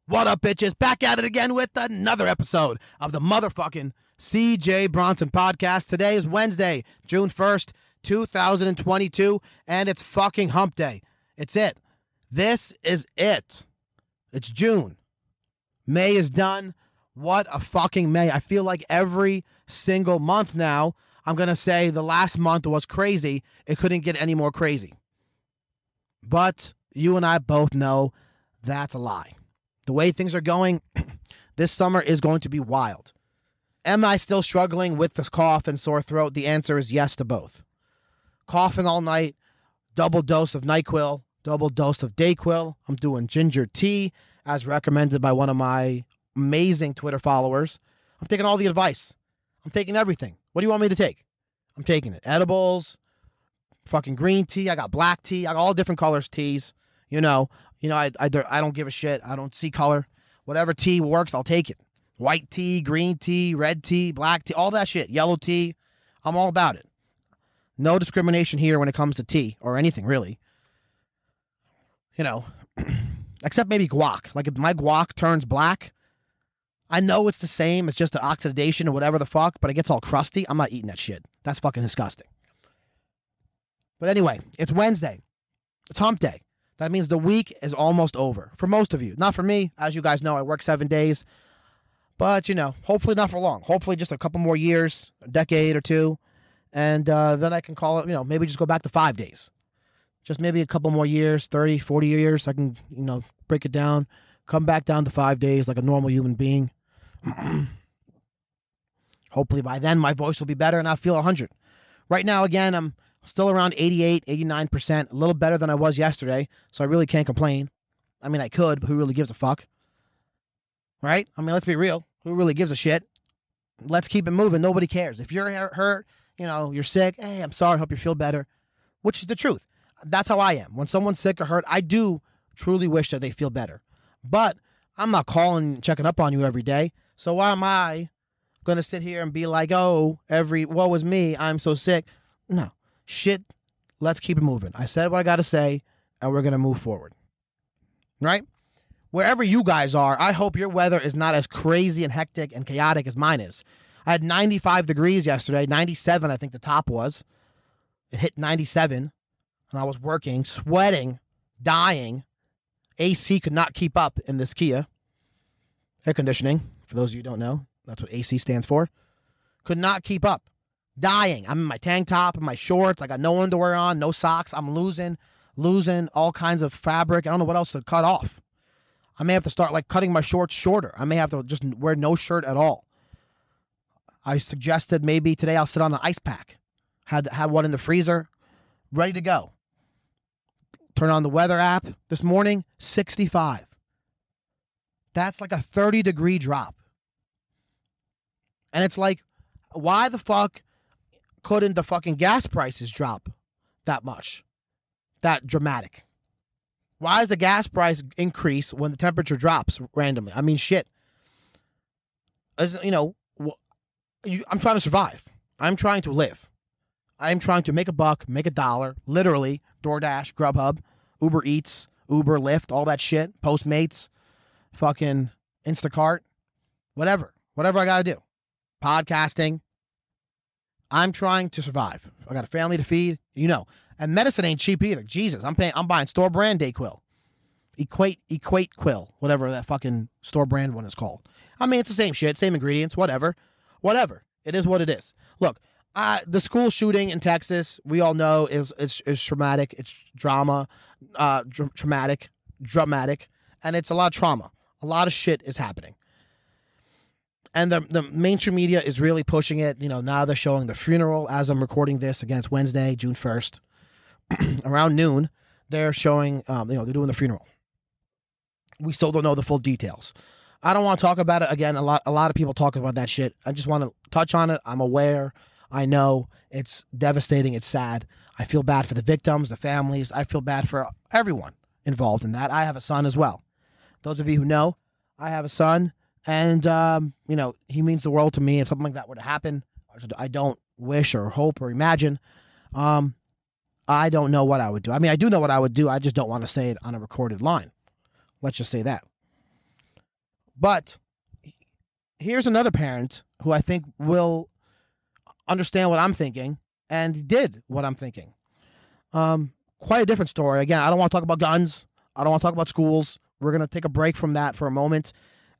What up, bitches? Back at it again with another episode of the motherfucking CJ Bronson podcast. Today is Wednesday, June 1st, 2022, and it's fucking hump day. It's it. This is it. It's June. May is done. What a fucking May. I feel like every single month now, I'm going to say the last month was crazy. It couldn't get any more crazy. But you and I both know that's a lie. The way things are going, this summer is going to be wild. Am I still struggling with this cough and sore throat? The answer is yes to both. Coughing all night, double dose of NyQuil, double dose of Dayquil. I'm doing ginger tea as recommended by one of my amazing Twitter followers. I'm taking all the advice. I'm taking everything. What do you want me to take? I'm taking it. Edibles, fucking green tea. I got black tea. I got all different colors teas. You know, I don't give a shit. I don't see color. Whatever tea works, I'll take it. White tea, green tea, red tea, black tea, all that shit. Yellow tea. I'm all about it. No discrimination here when it comes to tea or anything, really. You know, except maybe guac. Like if my guac turns black, I know it's the same. It's just the oxidation or whatever the fuck, but it gets all crusty. I'm not eating that shit. That's fucking disgusting. But anyway, it's Wednesday. It's hump day. That means the week is almost over for most of you. Not for me. As you guys know, I work 7 days. But, hopefully not for long. Hopefully just a couple more years, a decade or two. And then I can call it, maybe just go back to 5 days. Just maybe a couple more years, 30, 40 years. I can, break it down, come back down to 5 days like a normal human being. Hopefully by then my voice will be better and I'll feel 100. Right now, again, I'm still around 88, 89%, a little better than I was yesterday, so I really can't complain. I mean, I could, but who really gives a fuck? Right? I mean, let's be real. Who really gives a shit? Let's keep it moving. Nobody cares. If you're hurt, you're sick, hey, I'm sorry, hope you feel better, which is the truth. That's how I am. When someone's sick or hurt, I do truly wish that they feel better. But I'm not calling and checking up on you every day, so why am I going to sit here and be like, woe is me, I'm so sick? No. Shit, let's keep it moving. I said what I got to say, and we're going to move forward. Right? Wherever you guys are, I hope your weather is not as crazy and hectic and chaotic as mine is. I had 95 degrees yesterday, 97 I think the top was. It hit 97, and I was working, sweating, dying. AC could not keep up in this Kia. Air conditioning, for those of you who don't know, that's what AC stands for. Could not keep up. Dying. I'm in my tank top and my shorts. I got no underwear on, no socks. I'm losing all kinds of fabric. I don't know what else to cut off. I may have to start cutting my shorts shorter. I may have to just wear no shirt at all. I suggested maybe today I'll sit on an ice pack. Had one in the freezer, ready to go. Turn on the weather app this morning, 65. That's like a 30-degree drop. And it's like, why the fuck couldn't the fucking gas prices drop that much? That dramatic. Why does the gas price increase when the temperature drops randomly? I mean, shit. I'm trying to survive. I'm trying to live. I'm trying to make a buck, make a dollar, literally, DoorDash, Grubhub, Uber Eats, Uber, Lyft, all that shit, Postmates, fucking Instacart, whatever I got to do. Podcasting. I'm trying to survive. I got a family to feed, and medicine ain't cheap either. Jesus, I'm buying store brand Dayquil, Equate Quill, whatever that fucking store brand one is called. I mean, it's the same shit, same ingredients, whatever. It is what it is. Look, the school shooting in Texas, we all know is traumatic. It's dramatic, and it's a lot of trauma. A lot of shit is happening. And the mainstream media is really pushing it. Now they're showing the funeral as I'm recording this. Again, it's Wednesday, June 1st. Around noon, they're showing, they're doing the funeral. We still don't know the full details. I don't want to talk about it again. A lot of people talk about that shit. I just want to touch on it. I'm aware. I know it's devastating. It's sad. I feel bad for the victims, the families. I feel bad for everyone involved in that. I have a son as well. Those of you who know, I have a son. And, he means the world to me. If something like that were to happen, I don't wish or hope or imagine. I don't know what I would do. I mean, I do know what I would do. I just don't want to say it on a recorded line. Let's just say that. But here's another parent who I think will understand what I'm thinking and did what I'm thinking. Quite a different story. Again, I don't want to talk about guns. I don't want to talk about schools. We're going to take a break from that for a moment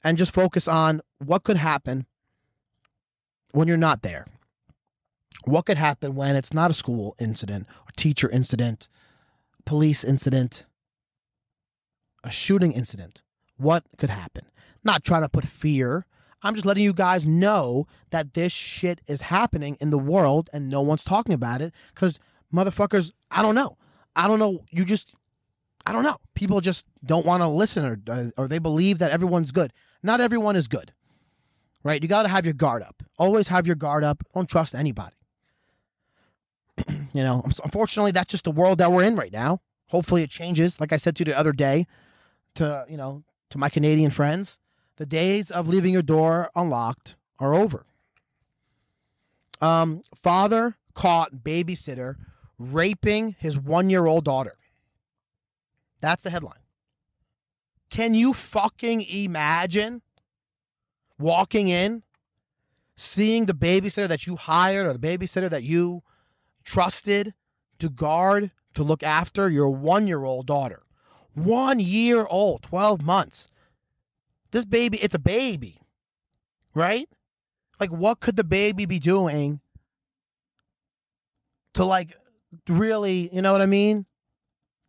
and just focus on what could happen when you're not there. What could happen when it's not a school incident, a teacher incident, police incident, a shooting incident? What could happen? Not trying to put fear. I'm just letting you guys know that this shit is happening in the world and no one's talking about it because motherfuckers, I don't know. I don't know. I don't know. People just don't want to listen or they believe that everyone's good. Not everyone is good, right? You got to have your guard up. Always have your guard up. Don't trust anybody. Unfortunately, that's just the world that we're in right now. Hopefully it changes. Like I said to you the other day to my Canadian friends, the days of leaving your door unlocked are over. Father caught babysitter raping his 1-year-old daughter. That's the headline. Can you fucking imagine walking in, seeing the babysitter that you hired or the babysitter that you trusted to guard, to look after your 1-year-old daughter? 1 year old, 12 months. This baby, it's a baby, right? Like, what could the baby be doing to, really, you know what I mean?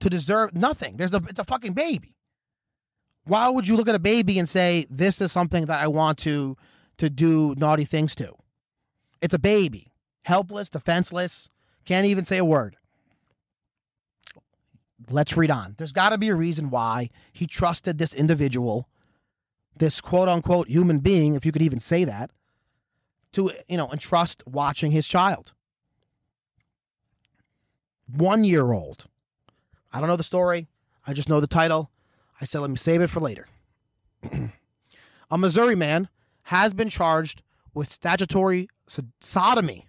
To deserve nothing. It's a fucking baby. Why would you look at a baby and say, this is something that I want to do naughty things to? It's a baby. Helpless, defenseless, can't even say a word. Let's read on. There's got to be a reason why he trusted this individual, this quote-unquote human being, if you could even say that, to, entrust watching his child. 1-year-old. I don't know the story. I just know the title. I said, let me save it for later. A Missouri man has been charged with statutory sodomy.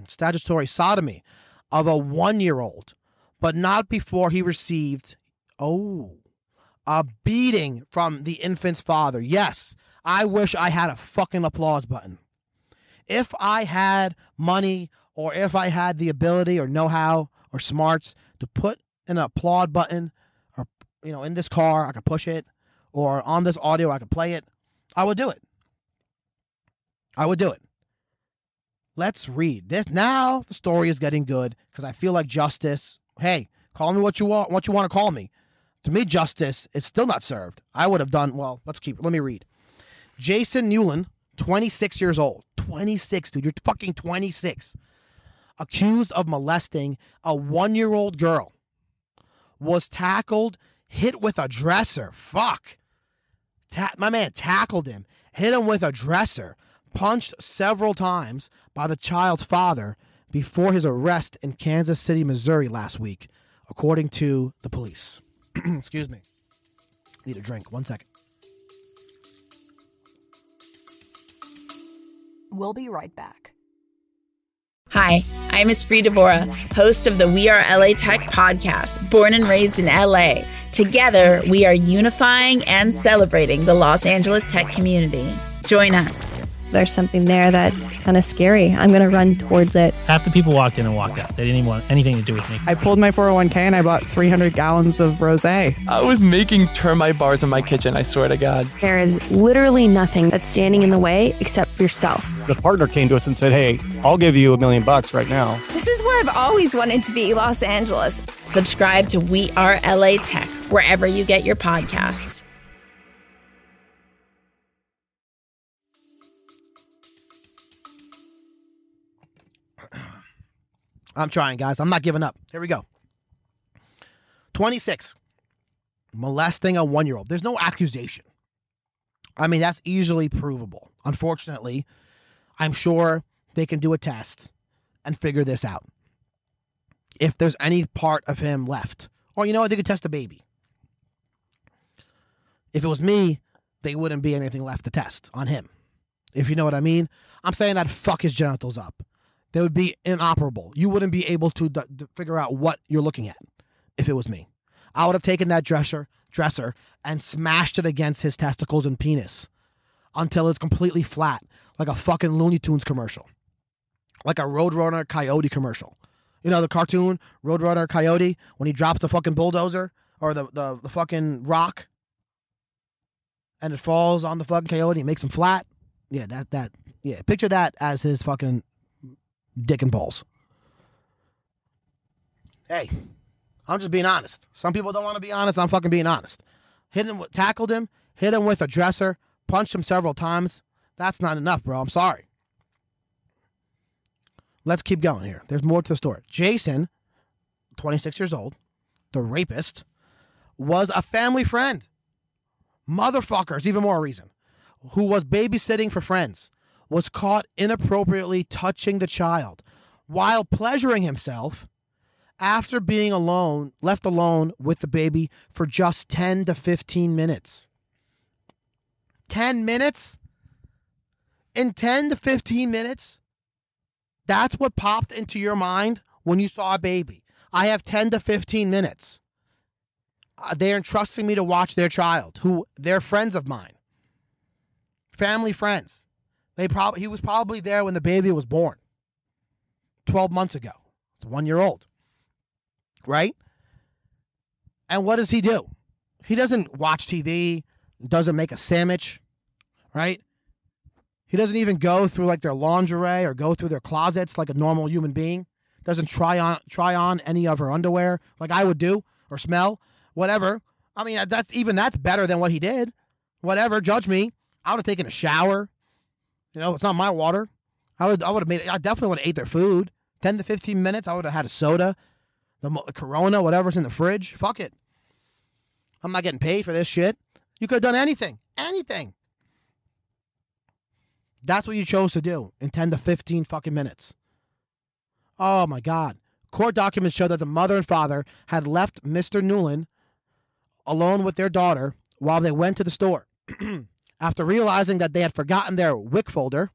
Statutory sodomy of a 1-year-old, but not before he received, a beating from the infant's father. Yes, I wish I had a fucking applause button. If I had money or if I had the ability or know-how or smarts to put an applaud button or, in this car, I could push it, or on this audio, I could play it, I would do it. Let's read this. Now the story is getting good because I feel like justice. Hey, call me what you want to call me. To me, justice is still not served. I would have done, let me read. Jason Newland, 26 years old. 26, dude. You're fucking 26. Accused of molesting a 1-year-old girl. Was tackled, hit with a dresser. My man tackled him, hit him with a dresser, punched several times by the child's father before his arrest in Kansas City, Missouri last week, according to the police. Excuse me. Need a drink. 1 second. We'll be right back. Hi, I'm Esprit Deborah, host of the We Are LA Tech podcast, born and raised in LA. Together, we are unifying and celebrating the Los Angeles tech community. Join us. There's something there that's kind of scary. I'm going to run towards it. Half the people walked in and walked out. They didn't even want anything to do with me. I pulled my 401k and I bought 300 gallons of rosé. I was making termite bars in my kitchen, I swear to God. There is literally nothing that's standing in the way except for yourself. The partner came to us and said, hey, I'll give you $1 million right now. This is where I've always wanted to be, Los Angeles. Subscribe to We Are LA Tech, wherever you get your podcasts. I'm trying, guys. I'm not giving up. Here we go. 26. Molesting a 1-year-old. There's no accusation. I mean, that's easily provable. Unfortunately, I'm sure they can do a test and figure this out. If there's any part of him left. Or you know what? They could test a baby. If it was me, there wouldn't be anything left to test on him. If you know what I mean. I'm saying I'd fuck his genitals up. They would be inoperable. You wouldn't be able to figure out what you're looking at if it was me. I would have taken that dresser and smashed it against his testicles and penis until it's completely flat, like a fucking Looney Tunes commercial, like a Roadrunner Coyote commercial. You know the cartoon Roadrunner Coyote when he drops the fucking bulldozer or the fucking rock and it falls on the fucking coyote and makes him flat. Yeah, yeah. Picture that as his fucking dick and balls. Hey, I'm just being honest. Some people don't want to be honest. I'm fucking being honest. Tackled him, hit him with a dresser, punched him several times. That's not enough, bro. I'm sorry. Let's keep going here. There's more to the story. Jason, 26 years old, the rapist, was a family friend. Motherfuckers, even more reason. Who was babysitting for friends, was caught inappropriately touching the child while pleasuring himself after being left alone with the baby for just 10 to 15 minutes. 10 minutes? In 10 to 15 minutes? That's what popped into your mind when you saw a baby. I have 10 to 15 minutes. They're entrusting me to watch their child, who they're friends of mine. Family friends. He was probably there when the baby was born. 12 months ago. It's 1 year old. Right? And what does he do? He doesn't watch TV, doesn't make a sandwich, right? He doesn't even go through like their lingerie or go through their closets like a normal human being. Doesn't try on any of her underwear like I would do or smell, whatever. I mean, that's better than what he did. Whatever, judge me. I would have taken a shower. You know, it's not my water. I definitely would have ate their food. 10 to 15 minutes, I would have had a soda, the Corona, whatever's in the fridge. Fuck it. I'm not getting paid for this shit. You could have done anything. Anything. That's what you chose to do in 10 to 15 fucking minutes. Oh my God. Court documents show that the mother and father had left Mr. Newland alone with their daughter while they went to the store. After realizing that they had forgotten their WIC folder,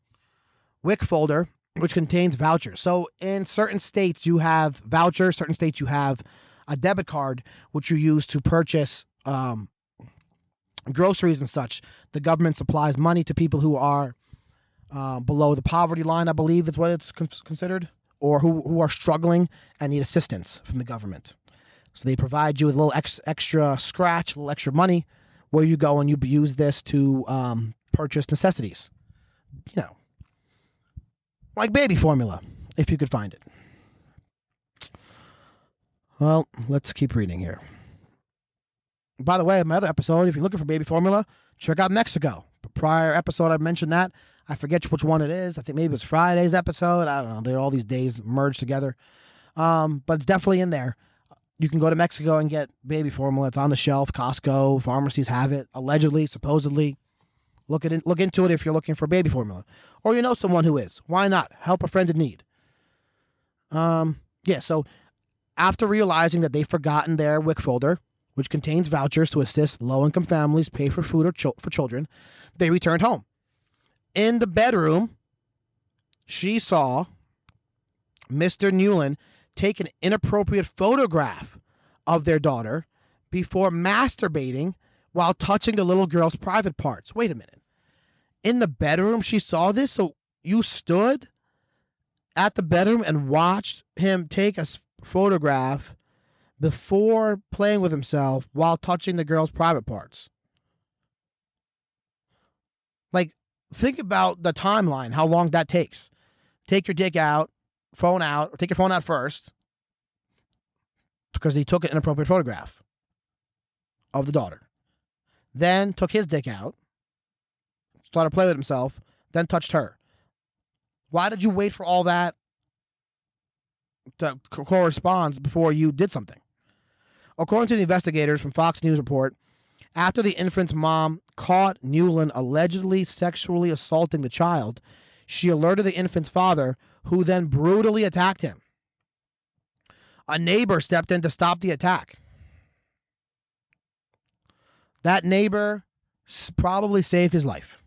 which contains vouchers. So in certain states you have vouchers, certain states you have a debit card, which you use to purchase groceries and such. The government supplies money to people who are below the poverty line, I believe is what it's considered, or who are struggling and need assistance from the government. So they provide you with a little extra scratch, a little extra money, where you go and you use this to purchase necessities. You know, like baby formula, if you could find it. Well, let's keep reading here. By the way, my other episode, if you're looking for baby formula, check out Mexico. The prior episode, I mentioned that. I forget which one it is. I think maybe it was Friday's episode. I don't know. They're all these days merged together. But it's definitely in there. You can go to Mexico and get baby formula. It's on the shelf. Costco, pharmacies have it. Allegedly, supposedly. Look into it if you're looking for baby formula. Or you know someone who is. Why not? Help a friend in need. So after realizing that they've forgotten their WIC folder, which contains vouchers to assist low-income families pay for food for children, they returned home. In the bedroom, she saw Mr. Newland take an inappropriate photograph of their daughter before masturbating while touching the little girl's private parts. Wait a minute. In the bedroom, she saw this? So you stood at the bedroom and watched him take a photograph before playing with himself while touching the girl's private parts? Like, think about the timeline, how long that takes. Take your dick out, phone out, or take your phone out first, because he took an inappropriate photograph of the daughter. Then took his dick out, started playing with himself, then touched her. Why did you wait for all that to correspond before you did something? According to the investigators from Fox News report, after the infant's mom caught Newland allegedly sexually assaulting the child, she alerted the infant's father, who then brutally attacked him. A neighbor stepped in to stop the attack. That neighbor probably saved his life.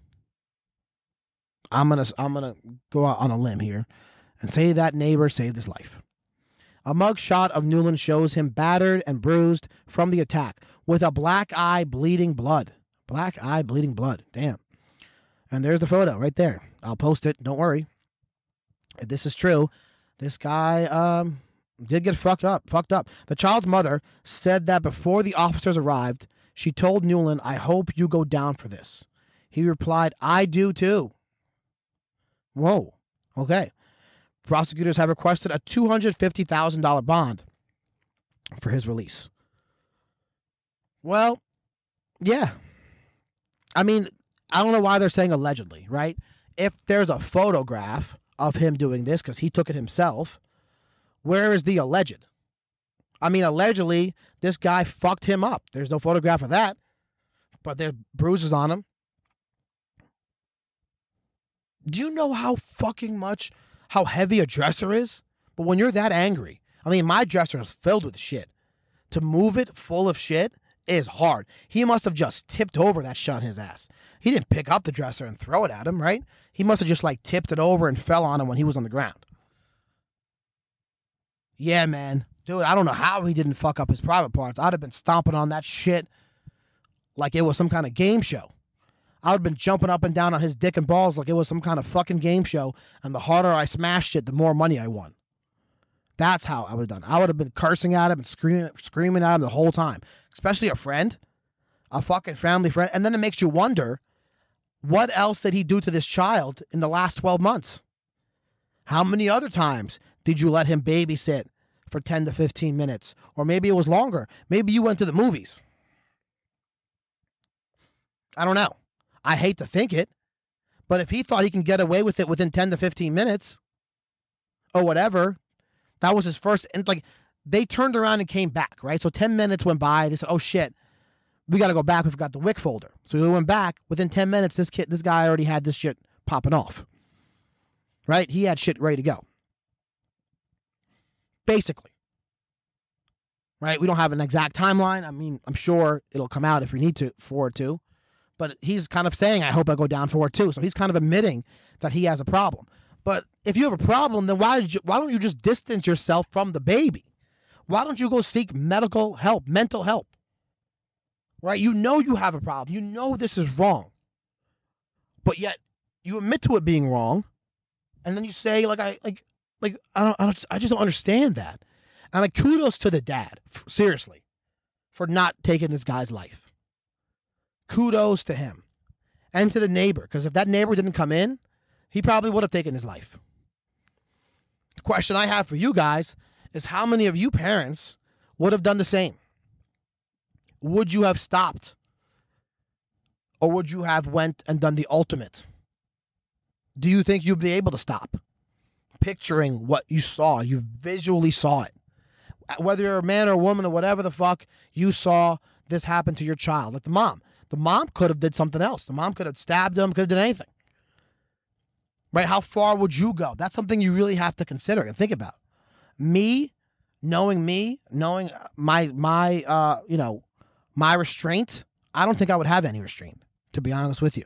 I'm gonna go out on a limb here and say that neighbor saved his life. A mugshot of Newland shows him battered and bruised from the attack, with a black eye bleeding blood. Black eye bleeding blood. Damn. And there's the photo right there. I'll post it. Don't worry. If this is true, this guy did get fucked up. The child's mother said that before the officers arrived, she told Newland, "I hope you go down for this." He replied, "I do too." Whoa. Okay. Prosecutors have requested a $250,000 bond for his release. Well, yeah. I mean, I don't know why they're saying allegedly, right? If there's a photograph of him doing this because he took it himself, where is the alleged? I mean, allegedly, this guy fucked him up. There's no photograph of that, but there's bruises on him. Do you know how heavy a dresser is? But when you're that angry, I mean, my dresser is filled with shit. To move it full of shit is hard. He must have just tipped over that shit on his ass. He didn't pick up the dresser and throw it at him, right? He must have just like tipped it over and fell on him when he was on the ground. Yeah, man. Dude, I don't know how he didn't fuck up his private parts. I'd have been stomping on that shit like it was some kind of game show. I would have been jumping up and down on his dick and balls like it was some kind of fucking game show, and the harder I smashed it, the more money I won. That's how I would have done. I would have been cursing at him and screaming at him the whole time, especially a friend, a fucking family friend. And then it makes you wonder, what else did he do to this child in the last 12 months? How many other times did you let him babysit for 10 to 15 minutes? Or maybe it was longer. Maybe you went to the movies. I don't know. I hate to think it, but if he thought he can get away with it within 10 to 15 minutes or whatever, that was his first, and like they turned around and came back, right? So 10 minutes went by. They said, "Oh shit, we got to go back. We forgot the WIC folder." So we went back. Within 10 minutes, this guy already had this shit popping off, right? He had shit ready to go. Basically, right? We don't have an exact timeline. I mean, I'm sure it'll come out if we need for it to. But he's kind of saying, "I hope I go down for it too." So he's kind of admitting that he has a problem. But if you have a problem, then why don't you just distance yourself from the baby? Why don't you go seek medical help, mental help? Right? You know you have a problem. You know this is wrong. But yet you admit to it being wrong, and then you say I just don't understand that. And like, kudos to the dad, seriously, for not taking this guy's life. Kudos to him and to the neighbor, because if that neighbor didn't come in, he probably would have taken his life. The question I have for you guys is, how many of you parents would have done the same? Would you have stopped? Or would you have went and done the ultimate? Do you think you'd be able to stop? Picturing what you saw, you visually saw it. Whether you're a man or a woman or whatever the fuck, you saw this happen to your child. Like the mom. The mom could have did something else. The mom could have stabbed him, could have done anything. Right? How far would you go? That's something you really have to consider and think about. Knowing my restraint, I don't think I would have any restraint, to be honest with you.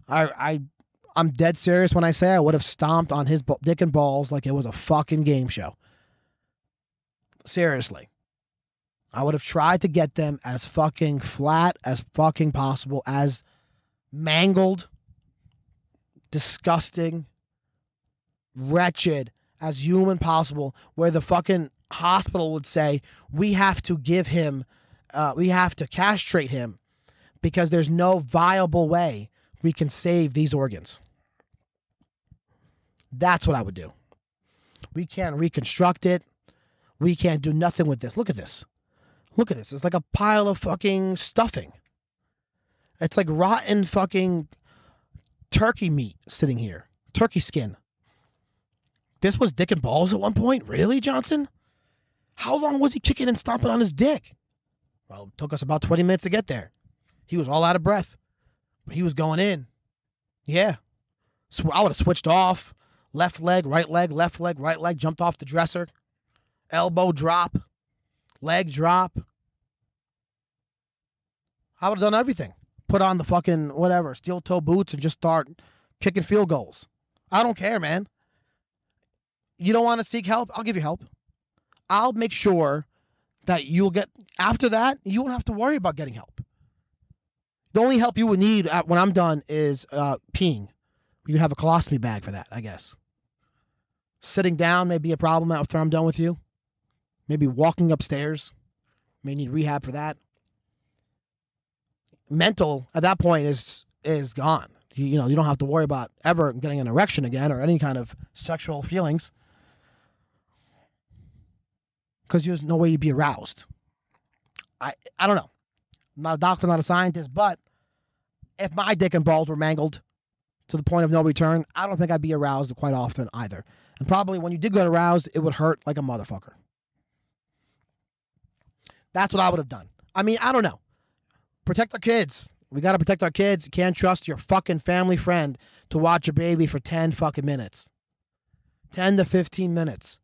I'm dead serious when I say I would have stomped on his dick and balls like it was a fucking game show. Seriously. I would have tried to get them as fucking flat as fucking possible, as mangled, disgusting, wretched as human possible, where the fucking hospital would say, we have to castrate him because there's no viable way we can save these organs. That's what I would do. We can't reconstruct it. We can't do nothing with this. Look at this. Look at this. It's like a pile of fucking stuffing. It's like rotten fucking turkey meat sitting here. Turkey skin. This was dick and balls at one point? Really, Johnson? How long was he kicking and stomping on his dick? Well, it took us about 20 minutes to get there. He was all out of breath. But he was going in. Yeah. So I would have switched off. Left leg, right leg, left leg, right leg. Jumped off the dresser. Elbow drop. Leg drop. I would have done everything. Put on the fucking whatever, steel toe boots and just start kicking field goals. I don't care, man. You don't want to seek help? I'll give you help. I'll make sure that you'll get, after that, you won't have to worry about getting help. The only help you would need when I'm done is peeing. You can have a colostomy bag for that, I guess. Sitting down may be a problem after I'm done with you. Maybe walking upstairs. May need rehab for that. Mental, at that point, is gone. You don't have to worry about ever getting an erection again or any kind of sexual feelings. Because there's no way you'd be aroused. I don't know. I'm not a doctor, not a scientist, but if my dick and balls were mangled to the point of no return, I don't think I'd be aroused quite often either. And probably when you did get aroused, it would hurt like a motherfucker. That's what I would have done. I mean, I don't know. Protect our kids. We got to protect our kids. You can't trust your fucking family friend to watch your baby for 10 fucking minutes. 10 to 15 minutes.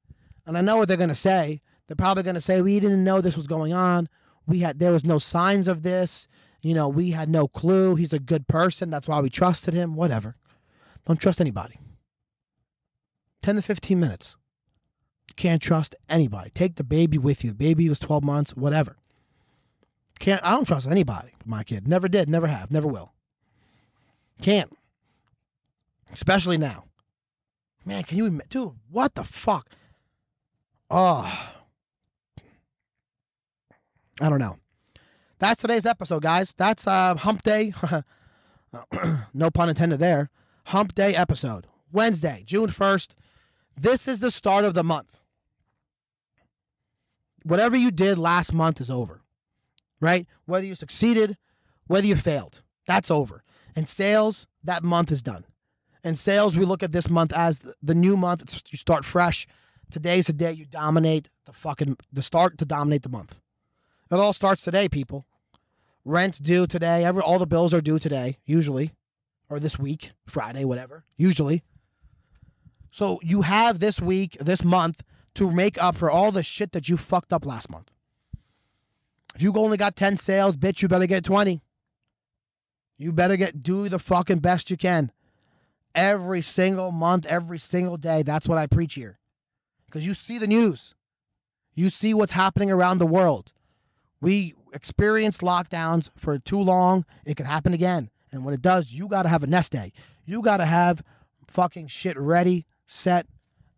And I know what they're going to say. They're probably going to say, we didn't know this was going on. There was no signs of this. We had no clue. He's a good person. That's why we trusted him. Whatever. Don't trust anybody. 10 to 15 minutes. You can't trust anybody. Take the baby with you. The baby was 12 months, whatever. I don't trust anybody with my kid. Never did, never have, never will. Can't. Especially now. Man, can you imagine? Dude, what the fuck? Oh. I don't know. That's today's episode, guys. That's Hump Day. No pun intended there. Hump Day episode. Wednesday, June 1st. This is the start of the month. Whatever you did last month is over. Right? Whether you succeeded, whether you failed. That's over. In sales, that month is done. In sales, we look at this month as the new month. You start fresh. Today's the day you dominate the start to dominate the month. It all starts today, people. Rent's due today. All the bills are due today, usually. Or this week, Friday, whatever. Usually. So you have this week, this month, to make up for all the shit that you fucked up last month. If you only got 10 sales, bitch, you better get 20. You better do the fucking best you can. Every single month, every single day. That's what I preach here. Because you see the news. You see what's happening around the world. We experienced lockdowns for too long. It can happen again. And when it does, you got to have a nest egg. You got to have fucking shit ready, set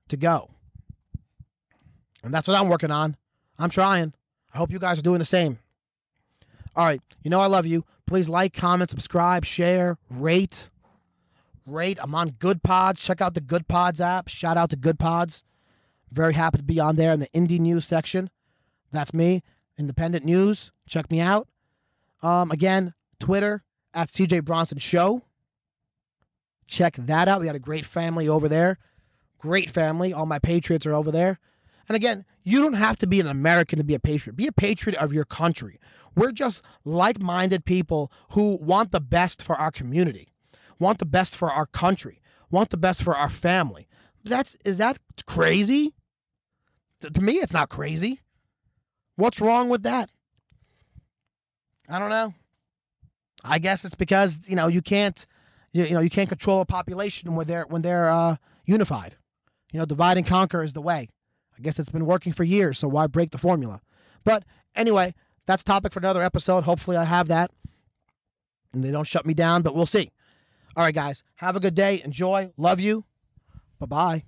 to go. And that's what I'm working on. I'm trying. I hope you guys are doing the same. All right. I love you. Please like, comment, subscribe, share, rate. I'm on Good Pods. Check out the Good Pods app. Shout out to Good Pods. Very happy to be on there in the indie news section. That's me. Independent news. Check me out. Again, Twitter at CJ Bronson Show. Check that out. We got a great family over there. Great family. All my patriots are over there. And again, you don't have to be an American to be a patriot. Be a patriot of your country. We're just like-minded people who want the best for our community, want the best for our country, want the best for our family. Is that crazy? To me, it's not crazy. What's wrong with that? I don't know. I guess it's because you can't control a population when they're unified. Divide and conquer is the way. I guess it's been working for years, so why break the formula? But anyway, that's topic for another episode. Hopefully I have that and they don't shut me down, but we'll see. All right, guys, have a good day. Enjoy. Love you. Bye-bye.